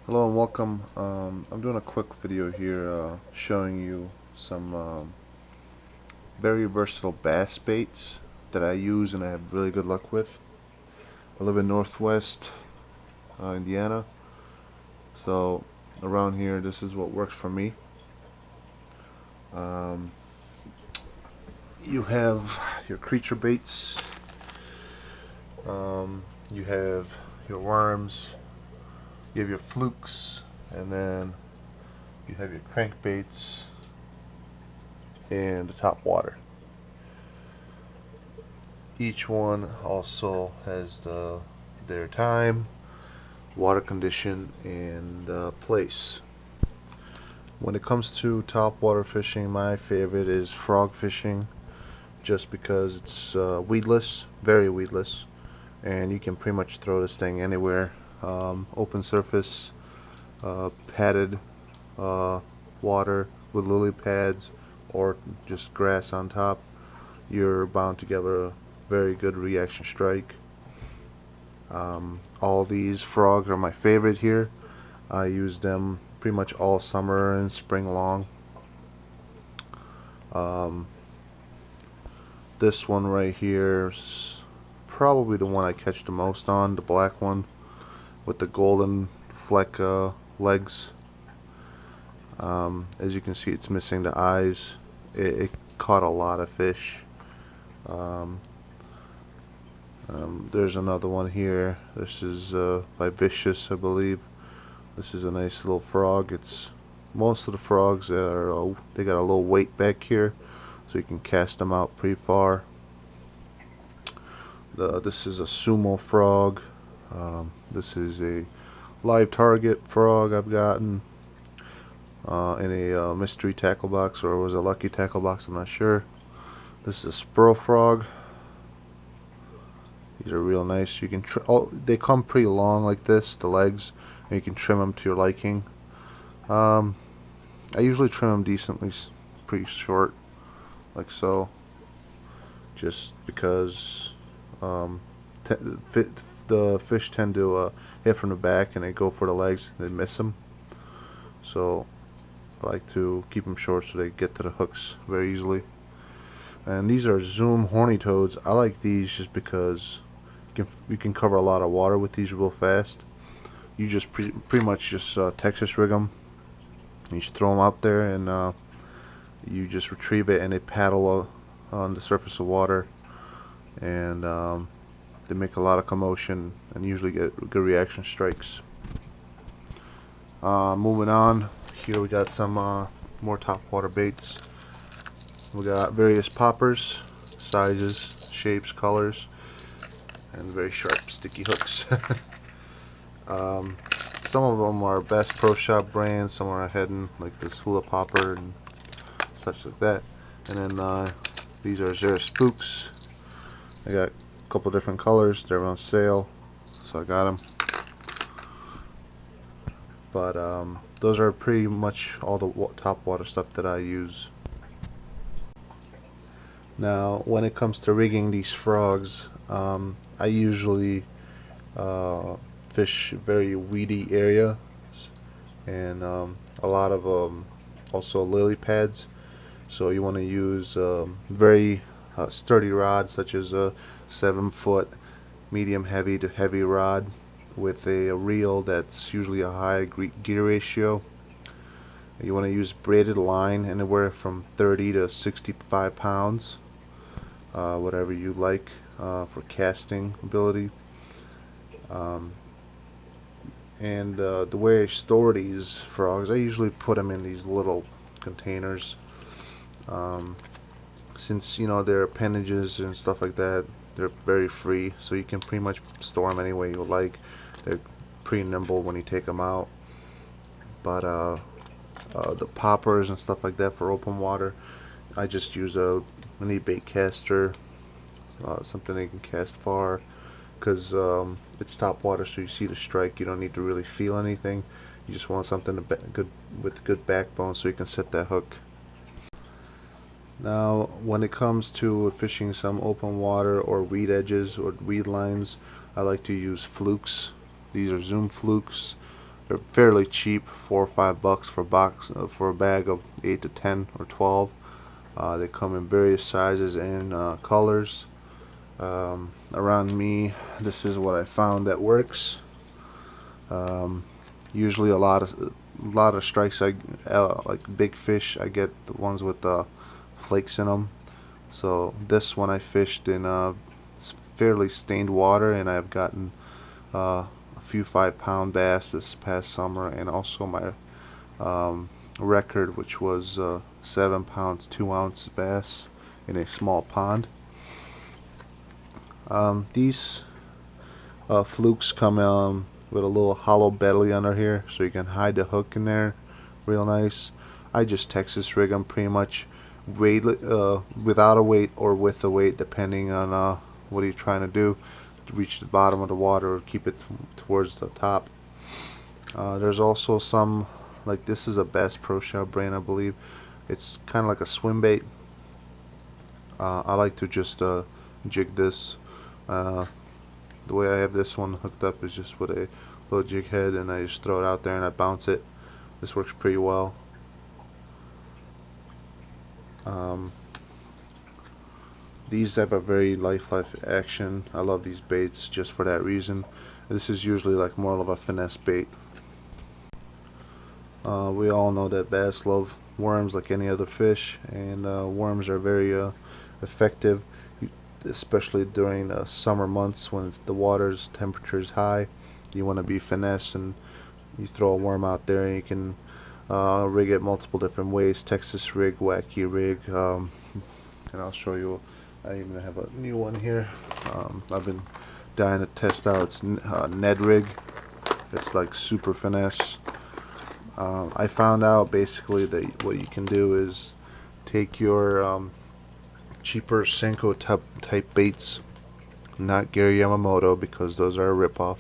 Hello and welcome. I'm doing a quick video here showing you some very versatile bass baits that I use and I have really good luck with. I live in Northwest Indiana, so around here this is what works for me. Um, you have your creature baits, you have your worms, you have your flukes, and then you have your crankbaits and the top water. Each one also has their time, water condition, and place. When it comes to top water fishing, my favorite is frog fishing, just because it's weedless, very weedless, and you can pretty much throw this thing anywhere. Open surface, padded water with lily pads, or just grass on top. You're bound to get a very good reaction strike. All these frogs are my favorite here. I use them pretty much all summer and spring long. Um, this one right here is probably the one I catch the most on, the black one with the golden fleck legs. As you can see, it's missing the eyes. It caught a lot of fish. Um, there's another one here. This is by Vicious, I believe. This is a nice little frog. It's most of the frogs are they got a little weight back here, so you can cast them out pretty far. This is a sumo frog. This is a live target frog I've gotten in a mystery tackle box, or was a lucky tackle box, I'm not sure. This is a spurl frog. These are real nice. You can they come pretty long like this, the legs, and you can trim them to your liking. I usually trim them decently, pretty short, like so, just because the fish tend to hit from the back and they go for the legs and they miss them. So I like to keep them short so they get to the hooks very easily. And these are Zoom horny toads. I like these just because you can cover a lot of water with these real fast. You just pretty much just Texas rig them. You just throw them out there and you just retrieve it, and they paddle on the surface of water, and they make a lot of commotion and usually get good reaction strikes. Moving on, here we got some more top water baits. We got various poppers, sizes, shapes, colors, and very sharp sticky hooks. Some of them are Bass Pro Shop brands, some are hidden, like this hula popper and such like that. And then these are Zara Spooks. I got a couple different colors, they're on sale, so I got them. But those are pretty much all the top water stuff that I use. Now, when it comes to rigging these frogs, I usually fish very weedy areas, and a lot of also lily pads. So you want to use very sturdy rods, such as a 7-foot medium heavy to heavy rod with a reel that's usually a high gear ratio. You want to use braided line anywhere from 30 to 65 pounds, whatever you like for casting ability. And the way I store these frogs, I usually put them in these little containers. Since their appendages and stuff like that, they're very free, so you can pretty much store them any way you like. They're pretty nimble when you take them out. But the poppers and stuff like that for open water, I just use a mini bait caster, something they can cast far, because it's top water, so you see the strike. You don't need to really feel anything. You just want something good with good backbone, so you can set that hook. Now, when it comes to fishing some open water or weed edges or weed lines, I like to use flukes. These are Zoom flukes. They're fairly cheap, $4 or $5 for a box for a bag of 8 to 10 or 12. They come in various sizes and colors. Around me, this is what I found that works. Usually a lot of strikes, like big fish, I get the ones with the flakes in them. So this one I fished in fairly stained water, and I've gotten a few 5-pound bass this past summer, and also my record, which was 7 pounds 2 ounce bass in a small pond. These flukes come with a little hollow belly under here, so you can hide the hook in there real nice. I just Texas rig them pretty much, without a weight or with a weight, depending on what are you trying to do, to reach the bottom of the water or keep it towards the top. There's also some, like this is a Bass Pro Shop brand, I believe. It's kind of like a swim bait. I like to just jig this. The way I have this one hooked up is just with a little jig head, and I just throw it out there and I bounce it. This works pretty well. These have a very life action. I love these baits just for that reason. This is usually like more of a finesse bait. We all know that bass love worms like any other fish, and worms are very effective, especially during the summer months when the water's temperature is high. You want to be finesse, and you throw a worm out there, and you can rig it multiple different ways. Texas rig, wacky rig, and I'll show you. I even have a new one here. I've been dying to test out. It's Ned rig. It's like super finesse. I found out basically that what you can do is take your cheaper Senko type baits, not Gary Yamamoto, because those are a ripoff.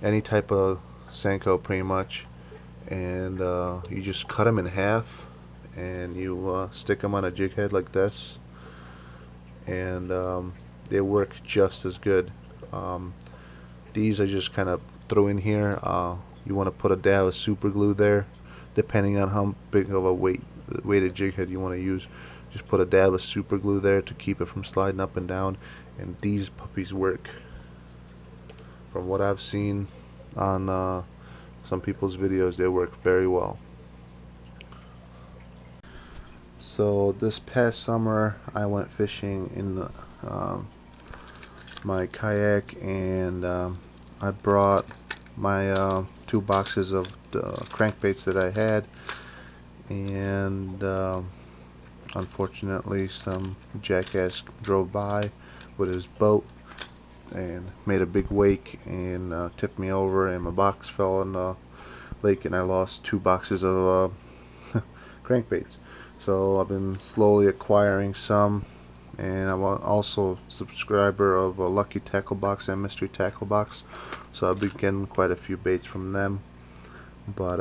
Any type of Senko pretty much, and you just cut them in half, and you stick them on a jig head like this, and they work just as good. These I just kind of throw in here. You want to put a dab of super glue there, depending on how big of a weighted jig head you want to use. Just put a dab of super glue there to keep it from sliding up and down, and these puppies work. From what I've seen on some people's videos, they work very well. So this past summer I went fishing in my kayak, and I brought my 2 boxes of the crankbaits that I had, and unfortunately some jackass drove by with his boat and made a big wake and tipped me over, and my box fell in the lake, and I lost 2 boxes of crankbaits. So I've been slowly acquiring some, and I'm also a subscriber of Lucky Tackle Box and Mystery Tackle Box, so I've been getting quite a few baits from them. But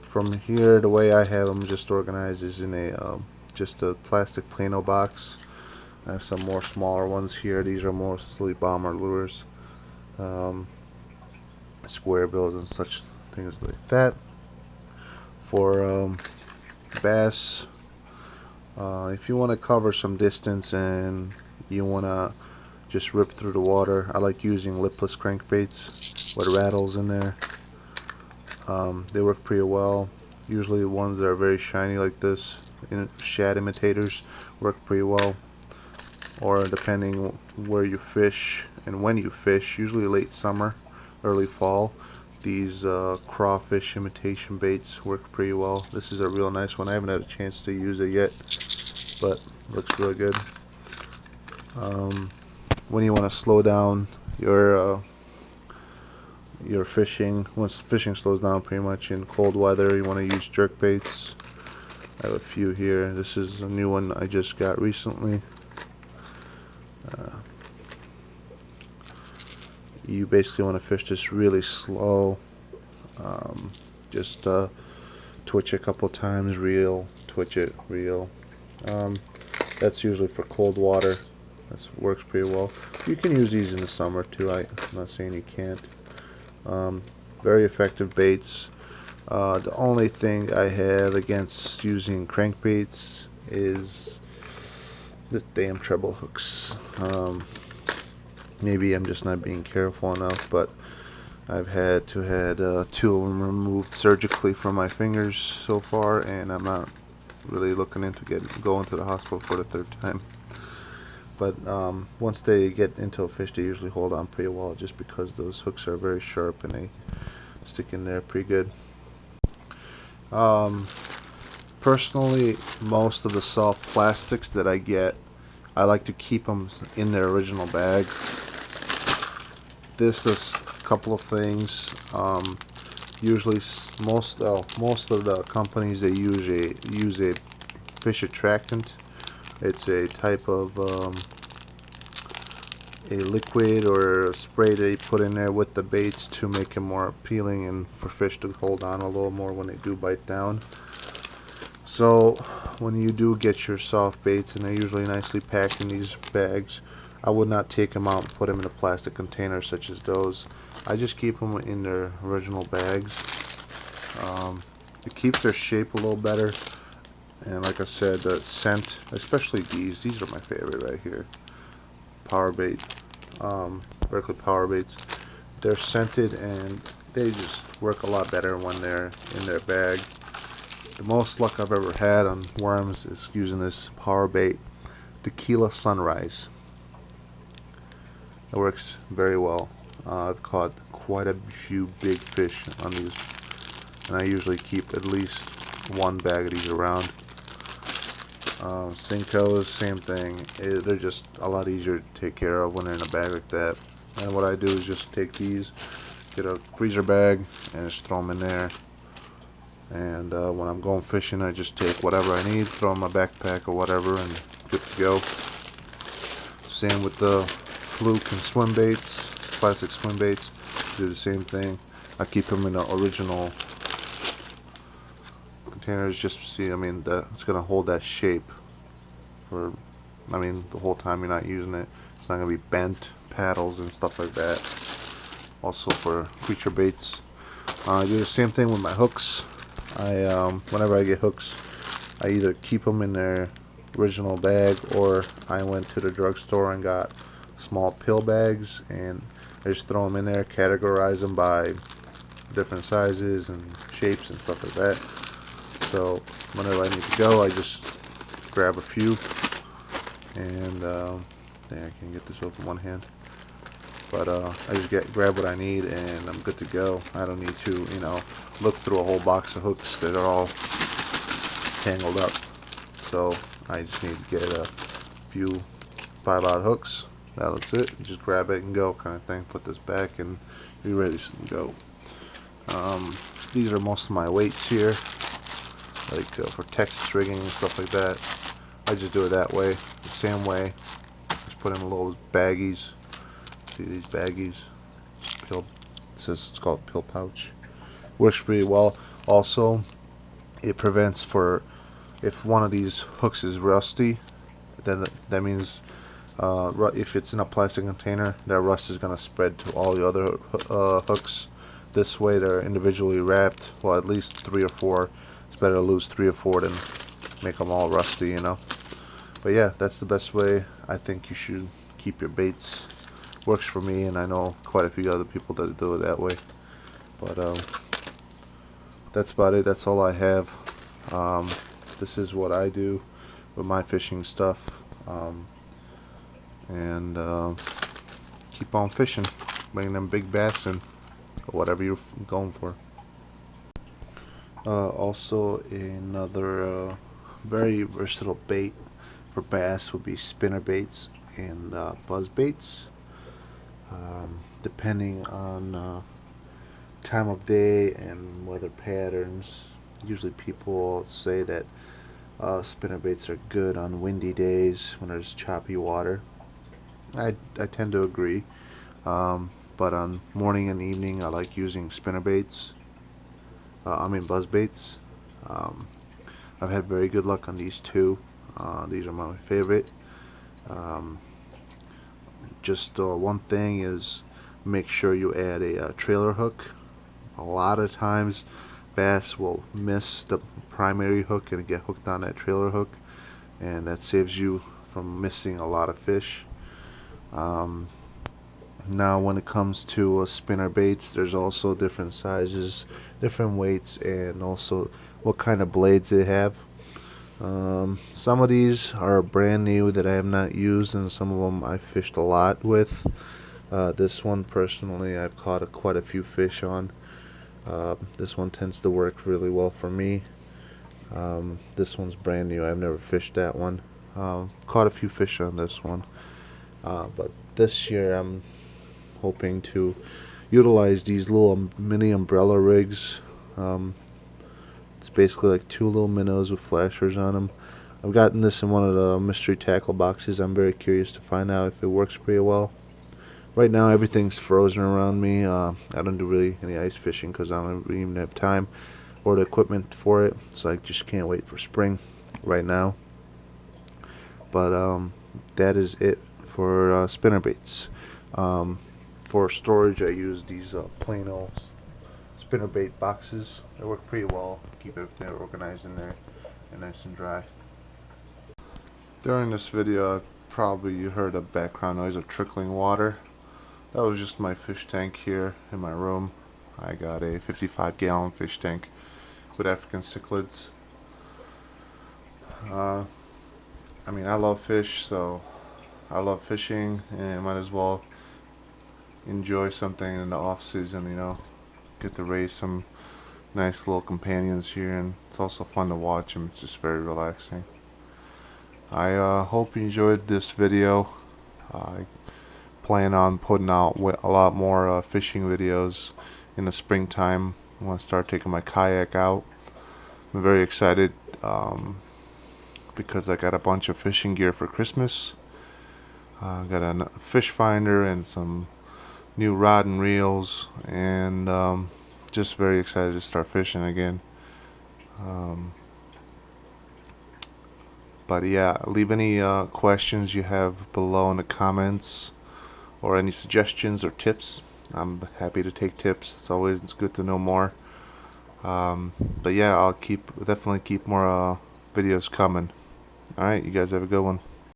from here, the way I have them just organized is in a just a plastic Plano box. I have some more smaller ones here. These are mostly bomber lures, square bills and such things like that. For bass, if you want to cover some distance and you want to just rip through the water, I like using lipless crankbaits with rattles in there. They work pretty well. Usually the ones that are very shiny like this, shad imitators, work pretty well. Or depending where you fish and when you fish, usually late summer, early fall, these crawfish imitation baits work pretty well. This is a real nice one. I haven't had a chance to use it yet, but looks really good. When you want to slow down your fishing, once fishing slows down pretty much in cold weather, you want to use jerk baits. I have a few here. This is a new one I just got recently. You basically want to fish this really slow. Just twitch it a couple times, reel, twitch it, reel. That's usually for cold water. That works pretty well. You can use these in the summer too. I'm not saying you can't. Very effective baits. The only thing I have against using crankbaits is the damn treble hooks. Maybe I'm just not being careful enough, but I've had two of them removed surgically from my fingers so far, and I'm not really looking into going to the hospital for the third time. But once they get into a fish, they usually hold on pretty well, just because those hooks are very sharp and they stick in there pretty good. Personally, most of the soft plastics that I get, I like to keep them in their original bag. This does a couple of things. Usually, most of the companies, they use a fish attractant. It's a type of a liquid or a spray they put in there with the baits to make it more appealing and for fish to hold on a little more when they do bite down. So when you do get your soft baits, and they're usually nicely packed in these bags, I would not take them out and put them in a plastic container such as those. I just keep them in their original bags. It keeps their shape a little better, and like I said, the scent, especially these are my favorite right here. Power bait, Berkley power baits. They're scented and they just work a lot better when they're in their bag. The most luck I've ever had on worms is using this power bait, Tequila Sunrise. It works very well. I've caught quite a few big fish on these, and I usually keep at least one bag of these around. Senkos, same thing. They're just a lot easier to take care of when they're in a bag like that. And what I do is just take these, get a freezer bag, and just throw them in there. And when I'm going fishing, I just take whatever I need, throw in my backpack or whatever, and good to go. Same with the fluke and swim baits, plastic swim baits. Do the same thing. I keep them in the original containers just to see. I mean, it's gonna hold that shape for, I mean, the whole time you're not using it. It's not gonna be bent paddles and stuff like that. Also for creature baits, I do the same thing with my hooks. Whenever I get hooks, I either keep them in their original bag, or I went to the drugstore and got small pill bags, and I just throw them in there, categorize them by different sizes and shapes and stuff like that. So whenever I need to go, I just grab a few, and dang, I can't get this open one hand. But I just grab what I need, and I'm good to go. I don't need to, look through a whole box of hooks that are all tangled up. So I just need to get a few 5/0 hooks. That's it. Just grab it and go, kind of thing. Put this back, and be ready to go. These are most of my weights here, like for Texas rigging and stuff like that. I just do it that way, the same way. Just put in little baggies. See these baggies? Pill. It says it's called pill pouch. Works pretty well. Also, it prevents if one of these hooks is rusty, then that means if it's in a plastic container, that rust is going to spread to all the other hooks. This way they're individually wrapped. Well, at least 3 or 4. It's better to lose 3 or 4 than make them all rusty, But yeah, that's the best way I think you should keep your baits. Works for me, and I know quite a few other people that do it that way. But that's about it. That's all I have. This is what I do with my fishing stuff, and keep on fishing, bringing them big bass in, or whatever you're going for. Also, another very versatile bait for bass would be spinner baits and buzz baits. Depending on time of day and weather patterns, usually people say that spinner baits are good on windy days when there's choppy water. I tend to agree, but on morning and evening I like using spinner baits. Buzz baits. I've had very good luck on these two. These are my favorite. Just one thing is, make sure you add a trailer hook. A lot of times bass will miss the primary hook and get hooked on that trailer hook, and that saves you from missing a lot of fish. Now when it comes to spinner baits, there's also different sizes, different weights, and also what kind of blades they have. Some of these are brand new that I have not used, and some of them I fished a lot with. This one personally I've caught quite a few fish on. This one tends to work really well for me. This one's brand new. I've never fished that one. Caught a few fish on this one. But this year I'm hoping to utilize these little mini umbrella rigs. It's basically like two little minnows with flashers on them. I've gotten this in one of the mystery tackle boxes. I'm very curious to find out if it works pretty well. Right now everything's frozen around me. I don't do really any ice fishing because I don't even have time or the equipment for it, so I just can't wait for spring right now. But that is it for spinner baits. For storage, I use these plain old spinnerbait boxes. They work pretty well. Keep everything organized in there and nice and dry. During this video, probably you heard a background noise of trickling water. That was just my fish tank here in my room. I got a 55-gallon fish tank with African cichlids. I mean, I love fish, so I love fishing, and I might as well enjoy something in the off season, you know. Get to raise some nice little companions here, and it's also fun to watch them. It's just very relaxing. I hope you enjoyed this video. I plan on putting out a lot more fishing videos in the springtime. I want to start taking my kayak out. I'm very excited because I got a bunch of fishing gear for Christmas. I got a fish finder and some new rod and reels, and just very excited to start fishing again. But yeah, leave any questions you have below in the comments, or any suggestions or tips. I'm happy to take tips. It's always good to know more. But yeah, I'll definitely keep more videos coming. Alright, you guys have a good one.